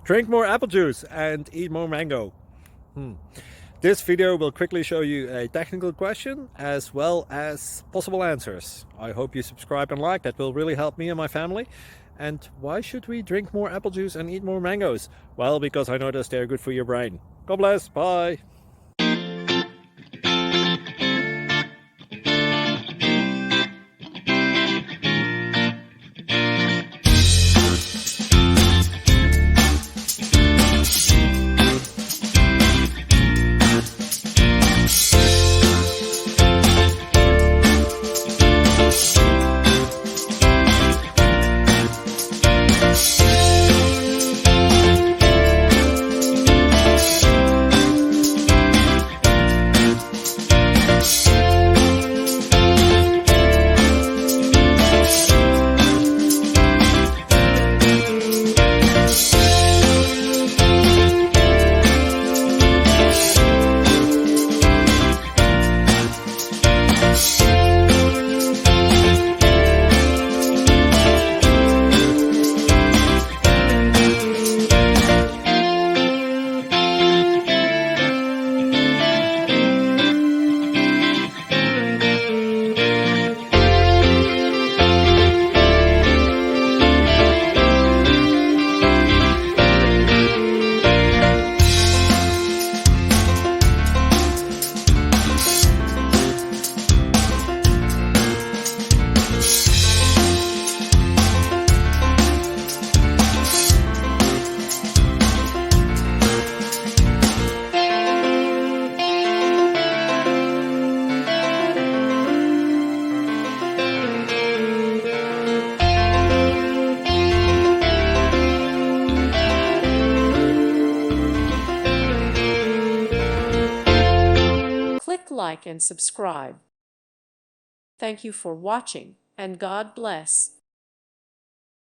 Drink more apple juice and eat more mango. This video will quickly show you a technical question as well as possible answers. I hope you subscribe and like, that will really help me and my family. And why should we drink more apple juice and eat more mangoes? Well, because I noticed they're good for your brain. God bless, bye! Click like and subscribe. Thank you for watching, and God bless.